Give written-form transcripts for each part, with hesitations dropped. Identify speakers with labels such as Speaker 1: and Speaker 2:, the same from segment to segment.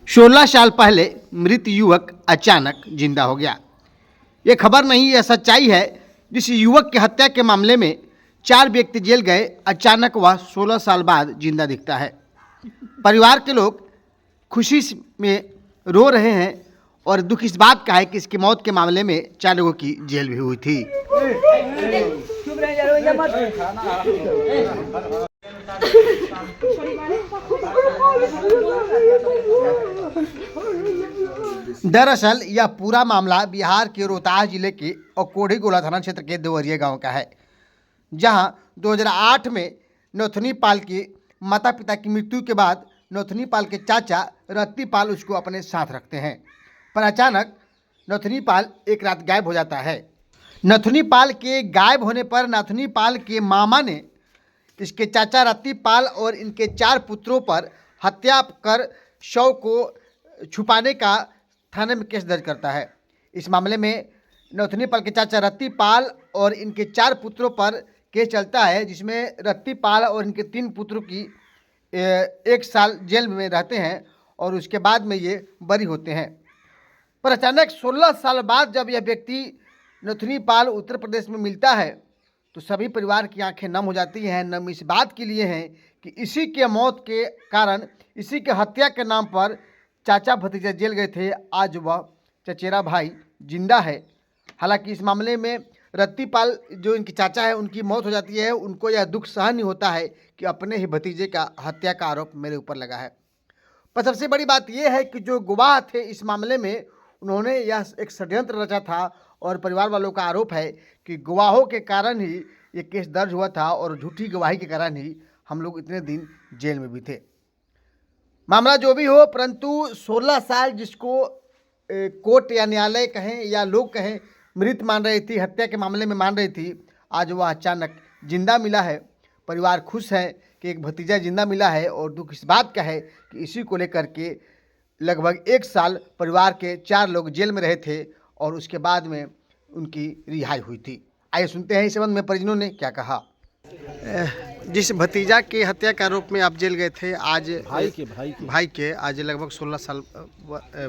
Speaker 1: 16 साल पहले मृत युवक अचानक जिंदा हो गया। ये खबर नहीं, यह सच्चाई है। जिस युवक की हत्या के मामले में 4 व्यक्ति जेल गए, अचानक वह 16 साल बाद जिंदा दिखता है। परिवार के लोग खुशी में रो रहे हैं और दुख इस बात का है कि इसकी मौत के मामले में 4 लोगों की जेल भी हुई थी। दरअसल यह पूरा मामला बिहार के रोहतास जिले के औकोढ़ी गोला थाना क्षेत्र के देवरिया गांव का है, जहां 2008 में नौथनी पाल के माता पिता की मृत्यु के बाद नौथनी पाल के चाचा रत्ती पाल उसको अपने साथ रखते हैं। पर अचानक नौथनी पाल एक रात गायब हो जाता है। नथुनी पाल के गायब होने पर नथुनी पाल के मामा ने इसके चाचा रत्ती पाल और इनके 4 पुत्रों पर हत्या कर शव को छुपाने का थाने में केस दर्ज करता है। इस मामले में नथुनी पाल के चाचा रत्ती पाल और इनके 4 पुत्रों पर केस चलता है, जिसमें रत्ती पाल और इनके 3 पुत्रों की 1 साल जेल में रहते हैं और उसके बाद में ये बरी होते हैं। पर अचानक 16 साल बाद जब यह व्यक्ति नथुनी पाल उत्तर प्रदेश में मिलता है तो सभी परिवार की आंखें नम हो जाती हैं। नम इस बात के लिए हैं कि इसी के मौत के कारण, इसी के हत्या के नाम पर चाचा भतीजा जेल गए थे। आज वह चचेरा भाई जिंदा है। हालांकि इस मामले में रत्ती पाल जो इनके चाचा है उनकी मौत हो जाती है। उनको यह दुख सहन नहीं होता है कि अपने ही भतीजे का हत्या का आरोप मेरे ऊपर लगा है। पर सबसे बड़ी बात यह है कि जो गवाह थे इस मामले में, उन्होंने यह एक षड्यंत्र रचा था और परिवार वालों का आरोप है कि गवाहों के कारण ही ये केस दर्ज हुआ था और झूठी गवाही के कारण ही हम लोग इतने दिन जेल में भी थे। मामला जो भी हो, परंतु 16 साल जिसको कोर्ट या न्यायालय कहें या लोग कहें मृत मान रही थी, हत्या के मामले में मान रही थी, आज वह अचानक जिंदा मिला है। परिवार खुश है कि एक भतीजा जिंदा मिला है और दुख इस बात का है कि इसी को लेकर के लगभग 1 साल परिवार के 4 लोग जेल में रहे थे और उसके बाद में उनकी रिहाई हुई थी। आइए सुनते हैं इस संबंध में परिजनों ने क्या कहा। जिस भतीजा के हत्या के आरोप में आप जेल गए थे, आज भाई के आज लगभग 16 साल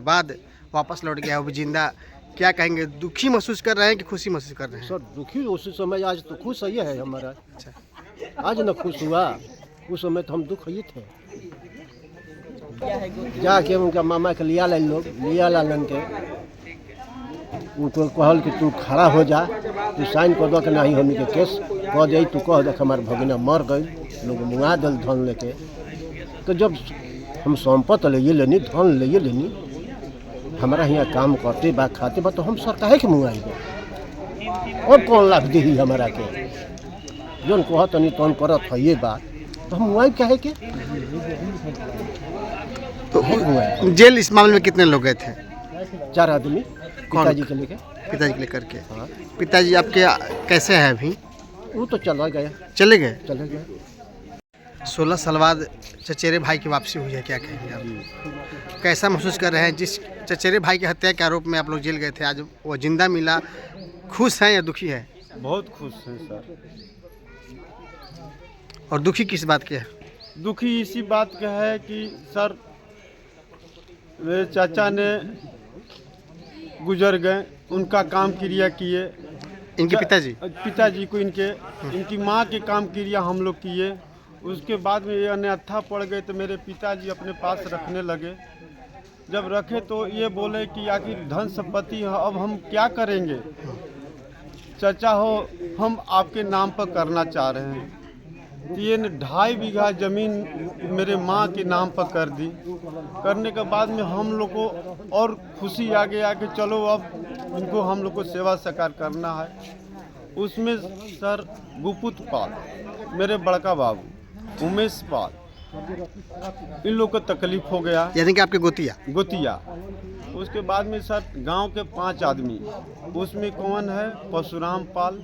Speaker 1: बाद वापस लौट गया, वो जिंदा, क्या कहेंगे? दुखी महसूस कर रहे हैं कि खुशी महसूस कर रहे हैं?
Speaker 2: सर दुखी उस समय, आज तो खुश ही है हमारा। अच्छा, आज न खुश हुआ, उस समय तो हम दुख ही थे। जाके उनका मामा के लिया लालन के उनको कहल कि तू खड़ा हो जा, तू साइन कर दो कि नहीं हमनी के केस कह दे, तू कह देख हमार भगिना मर गई, लोग मुआ दल धन लेके। तो जब हम संपत्ति ले लेनी, धन ले लेनी, हमारा यहाँ काम करते बा खाते बा, तो हम सर काहे के मुआई और कौन लाभ दी हमारा के? जौन कह तनी तौन करत है ये बात, तो हम मुआई काहे के?
Speaker 1: तो जेल इस मामले में कितने लोग गए थे?
Speaker 2: 4 आदमी पिताजी के लेके।
Speaker 1: पिताजी के लेकर के? हाँ। पिताजी आपके कैसे हैं अभी?
Speaker 2: वो तो चले गए।
Speaker 1: 16 साल बाद चचेरे भाई की वापसी हुई है, क्या कहेंगे आप? कैसा महसूस कर रहे हैं? जिस चचेरे भाई की हत्या के आरोप में आप लोग जेल गए थे, आज वो जिंदा मिला, खुश हैं या दुखी है?
Speaker 3: बहुत खुश हैं सर।
Speaker 1: और दुखी किस बात के है?
Speaker 3: दुखी इसी बात का है कि सर मेरे चाचा ने गुजर गए, उनका काम क्रिया किए,
Speaker 1: इनके पिताजी
Speaker 3: को इनकी माँ के काम क्रिया हम लोग किए। उसके बाद में ये अन्यथा पड़ गए तो मेरे पिताजी अपने पास रखने लगे। जब रखे तो ये बोले कि आखिर धन संपत्ति है, अब हम क्या करेंगे? चाचा हो, हम आपके नाम पर करना चाह रहे हैं। तो ये 2.5 बीघा ज़मीन मेरे माँ के नाम पर कर दी। करने के बाद में हम लोग को और खुशी आ गया कि चलो अब इनको हम लोग को सेवा सत्कार करना है। उसमें सर गुपुत पाल, मेरे बड़का बाबू उमेश पाल, इन लोग को तकलीफ हो गया,
Speaker 1: यानी कि आपके गोतिया।
Speaker 3: उसके बाद में सर गांव के 5 आदमी, उसमें कौन है? परशुराम पाल,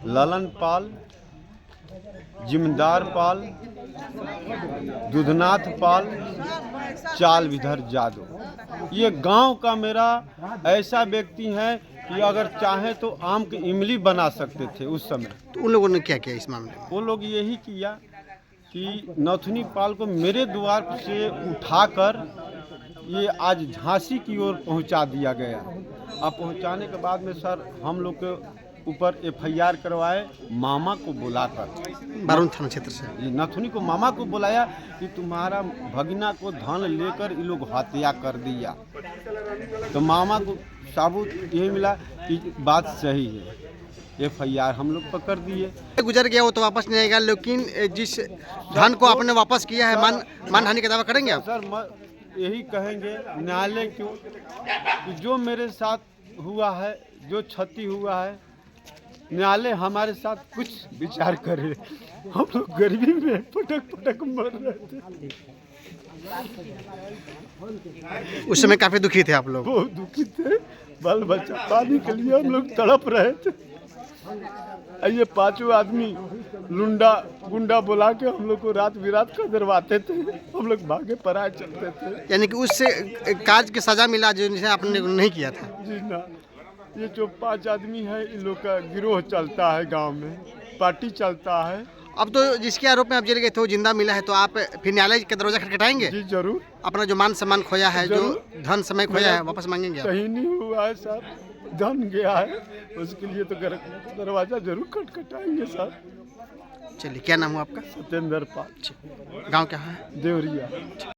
Speaker 3: ललन पाल, जिमदार पाल, दुधनाथ पाल, चाल विधर जादव। ये गांव का मेरा ऐसा व्यक्ति है कि अगर चाहे तो आम की इमली बना सकते थे उस समय।
Speaker 1: तो उन लोगों ने क्या किया इस मामले में?
Speaker 3: वो लोग यही किया कि नथुनी पाल को मेरे द्वार से उठाकर ये आज झांसी की ओर पहुंचा दिया गया। अब पहुंचाने के बाद में सर हम लोग के ऊपर एफआईआर करवाए मामा को बुलाकर।
Speaker 1: बारून थाना क्षेत्र से।
Speaker 3: ये नथुनी को मामा को बुलाया कि तुम्हारा भगीना को धन लेकर ये लोग हत्या कर दिया। तो मामा को साबुत यही मिला कि बात सही है। एफआईआर हम लोग पकड़ दिए।
Speaker 1: गुजर गया वो तो वापस नहीं आएगा, लेकिन जिस धन को आपने वापस किया है मानहानि का दावा करेंगे आप?
Speaker 3: सर यही कहेंगे न्यायालय क्यों कि जो मेरे साथ हुआ है, जो क्षति हुआ है, न्यायालय हमारे साथ कुछ विचार करे। हम लोग गरीबी में पटक मर रहे थे।
Speaker 1: उस समय काफी दुखी थे आप लोग?
Speaker 3: बहुत दुखी थे, बाल बच्चा पानी के लिए हम लोग तड़प रहे थे। ये पांचों आदमी गुंडा बुला के हम लोग को रात बिरात का दरवाते थे। हम लोग भागे पराए चलते थे।
Speaker 1: यानी कि उससे काज की सजा मिला जिसे आपने नहीं किया था?
Speaker 3: जी ना, ये जो 5 आदमी है इन लोग का गिरोह चलता है, गांव में पार्टी चलता है।
Speaker 1: अब तो जिसके आरोप में आप जेल गए थे वो जिंदा मिला है, तो आप फिर न्यायालय का दरवाजा खटखटाएंगे?
Speaker 3: जी जरूर।
Speaker 1: अपना जो मान सम्मान खोया है, जो धन समय खोया है, वापस मांगेंगे आप?
Speaker 3: कहीं नहीं हुआ है साहब, धन गया है, उसके लिए तो दरवाजा जरूर खटखटाएंगे साहब।
Speaker 1: चलिए, क्या नाम हुआ आपका?
Speaker 3: सत्येंद्र पाल।
Speaker 1: गांव क्या है?
Speaker 3: देवरिया।